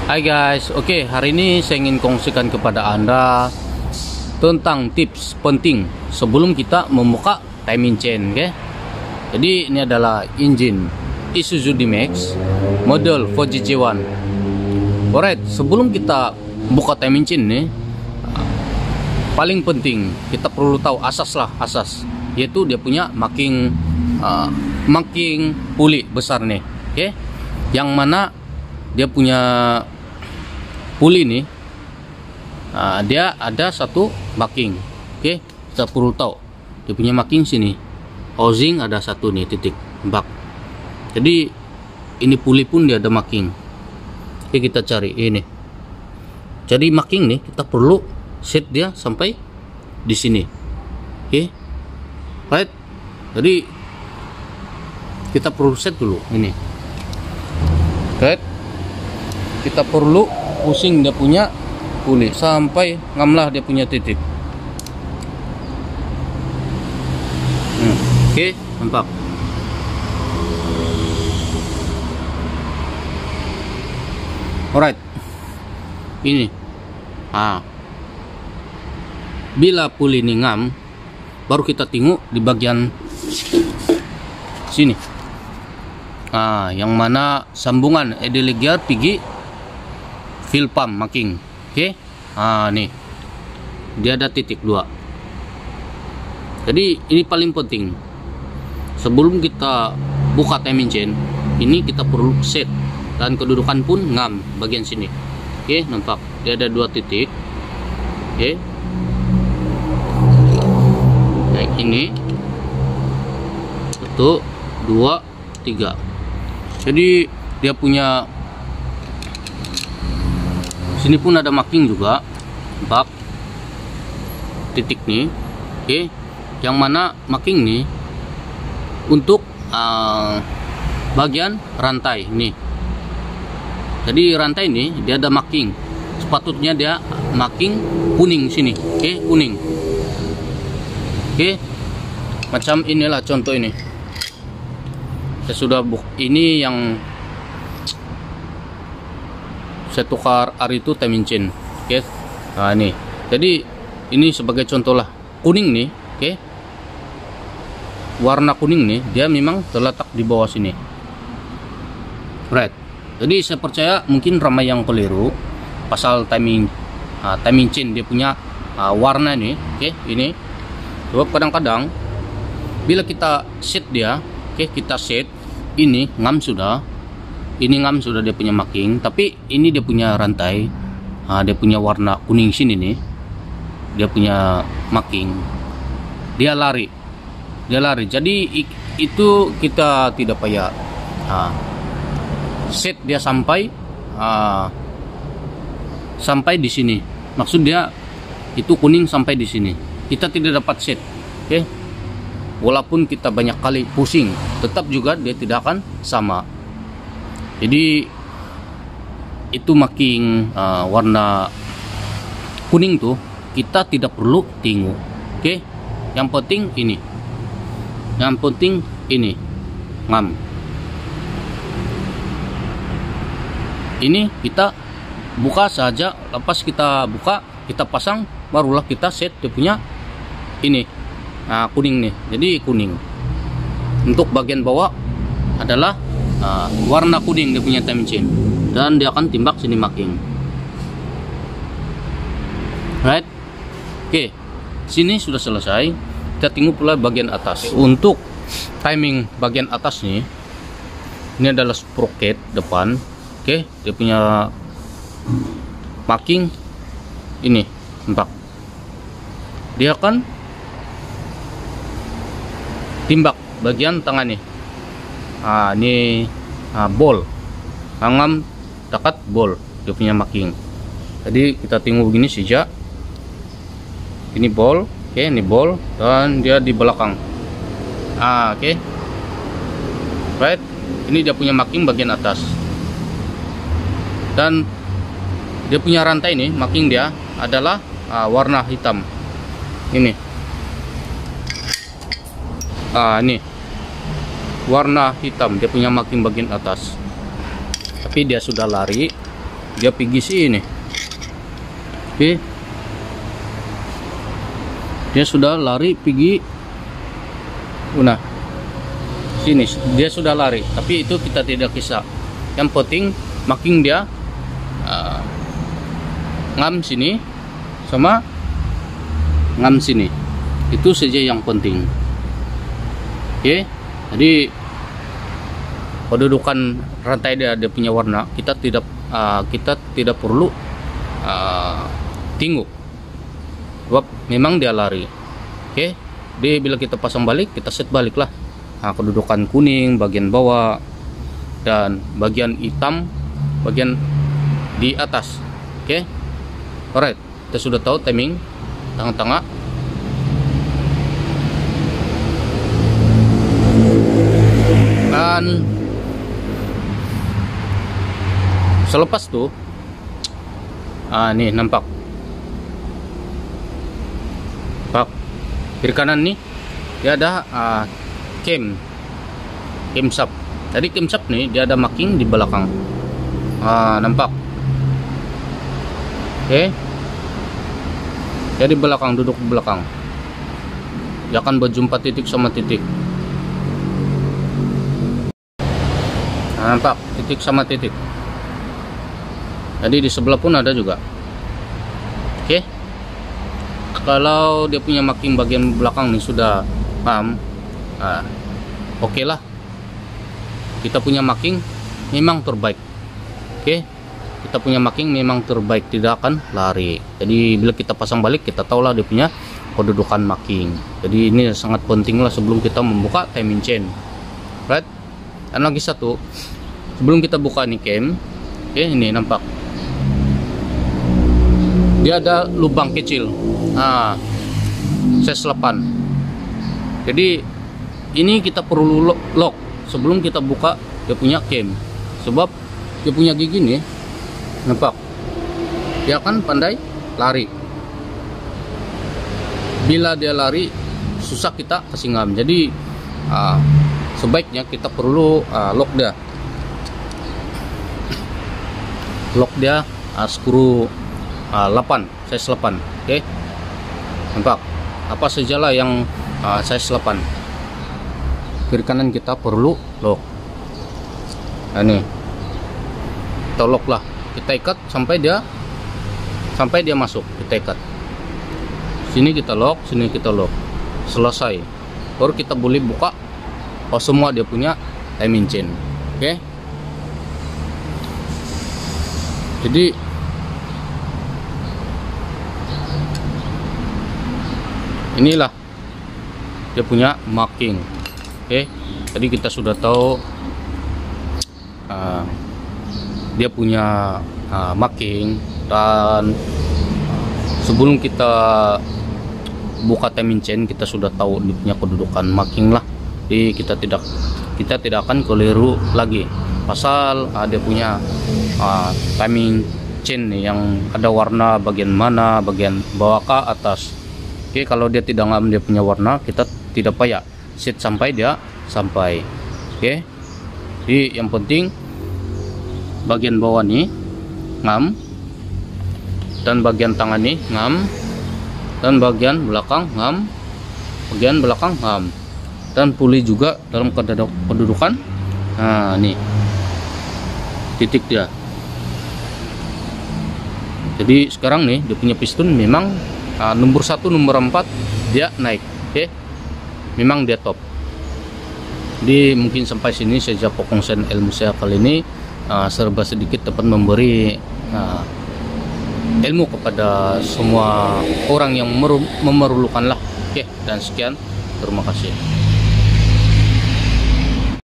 Hai guys, oke, hari ini saya ingin kongsikan kepada Anda tentang tips penting sebelum kita membuka timing chain, oke? Jadi ini adalah engine Isuzu D-Max model 4GJ1. Alright, sebelum kita buka timing chain nih, paling penting kita perlu tahu asas, yaitu dia punya marking puli besar nih, oke? Yang mana dia punya puli nih, dia ada satu marking, oke? Kita perlu tahu dia punya marking sini, housing ada satu nih titik bak. Jadi ini puli pun dia ada marking. Oke, kita cari ini. Jadi marking nih kita perlu set dia sampai di sini, oke? Right? Jadi kita perlu set dulu ini, right? Kita perlu pusing dia punya puli sampai ngamlah dia punya titik. Oke, nampak. Alright, ini bila puli ini ngam, baru kita tengok di bagian sini, yang mana sambungan idle gear pergi fuel pump marking, oke? Nih dia ada titik 2. Jadi ini paling penting sebelum kita buka timing chain. Ini kita perlu set dan kedudukan pun ngam bagian sini, oke? Nampak dia ada 2 titik, oke? Kayak ini 1, 2, 3. Jadi dia punya sini pun ada marking juga, nampak titik nih, oke? Yang mana marking nih untuk bagian rantai nih. Jadi rantai ini dia ada marking, sepatutnya dia marking kuning sini, oke? Kuning, oke? Macam inilah contoh ini. Saya sudah ini yang saya tukar hari itu timing chain, oke? Ini jadi ini sebagai contoh lah, kuning nih, oke? Warna kuning nih dia memang terletak di bawah sini, right? Jadi saya percaya mungkin ramai yang keliru pasal timing chain dia punya warna nih, oke? Ini sebab kadang-kadang bila kita set dia, oke, kita set ini ngam sudah, dia punya marking, tapi ini dia punya rantai, dia punya warna kuning sini nih, dia punya marking, dia lari. Jadi itu kita tidak payah set dia sampai di sini. Maksud dia itu kuning sampai di sini, kita tidak dapat set, oke? Walaupun kita banyak kali pusing, tetap juga dia tidak akan sama. Jadi itu marking warna kuning tuh kita tidak perlu tengok, oke? Yang penting ini ngam. Ini kita buka saja, lepas kita buka kita pasang, barulah kita set dia punya ini kuning nih. Jadi kuning untuk bagian bawah adalah warna kuning dia punya timing chain, dan dia akan timbak sini marking, right? Oke, sini sudah selesai. Kita tengok pula bagian atas. Untuk timing bagian atas nih, ini adalah sprocket depan, oke? Dia punya marking ini, nampak? Dia akan timbak bagian tengah nih. Ini ball, ngam dekat ball dia punya marking. Jadi kita tengok begini saja. Ini ball, oke? Ini ball dan dia di belakang. Oke, right? Ini dia punya marking bagian atas, dan dia punya rantai nih, marking dia adalah warna hitam. Ini ini warna hitam, dia punya marking bagian atas. Tapi dia sudah lari, dia pergi sini. Oke, dia sudah lari pergi sini, dia sudah lari, tapi itu kita tidak kisah. Yang penting makin dia ngam sini sama ngam sini, itu saja yang penting. Oke, jadi kedudukan rantai dia punya warna kita tidak perlu tengok, sebab memang dia lari. Oke, jadi bila kita pasang balik, kita set balik lah. Kedudukan kuning bagian bawah dan bagian hitam bagian di atas. Oke, alright, kita sudah tahu timing tengah-tengah. Dan selepas tuh nih nampak kiri kanan nih dia ada cam sub. Tadi cam sub nih dia ada marking di belakang, nampak. Oke, dia di belakang, duduk di belakang, dia akan berjumpa titik sama titik. Nampak titik sama titik. Jadi di sebelah pun ada juga. Oke, kalau dia punya marking bagian belakang nih sudah paham, oke lah, kita punya marking memang terbaik. Oke, kita punya marking memang terbaik, tidak akan lari. Jadi bila kita pasang balik, kita tahulah dia punya kedudukan marking. Jadi ini sangat penting lah sebelum kita membuka timing chain, right? Dan lagi satu, sebelum kita buka nih cam, oke, ini nampak dia ada lubang kecil, size 8. Jadi ini kita perlu lock sebelum kita buka dia punya cam, sebab dia punya gigi nih, nampak, dia akan pandai lari. Bila dia lari susah kita kasih ngam. Jadi sebaiknya kita perlu lock dia skru 8, size 8. Oke, nampak apa sajalah yang size 8. Kiri kanan kita perlu lock. Nah, ini kita lock lah, kita ikat sampai dia masuk, kita ikat. Sini kita lock, sini kita lock, selesai. Baru kita boleh buka semua dia punya timing chain. Oke, jadi inilah dia punya marking. Oke, tadi kita sudah tahu dia punya marking, dan sebelum kita buka timing chain kita sudah tahu dia punya kedudukan marking lah. Jadi kita tidak akan keliru lagi pasal dia punya timing chain nih yang ada warna bagian mana, bagian bawah ke atas. Oke, kalau dia tidak ngam dia punya warna, kita tidak payah set sampai dia sampai. Oke, jadi yang penting bagian bawah nih ngam, dan bagian tangan nih ngam, dan bagian belakang ngam, bagian belakang ngam, dan puli juga dalam kedudukan. Nah, nih titik dia. Jadi sekarang nih dia punya piston memang nomor 1, nomor 4 dia naik. Oke, memang dia top. Jadi mungkin sampai sini saja pokongsen ilmu saya kali ini, serba sedikit dapat memberi ilmu kepada semua orang yang memerlukan lah. Oke, dan sekian, terima kasih.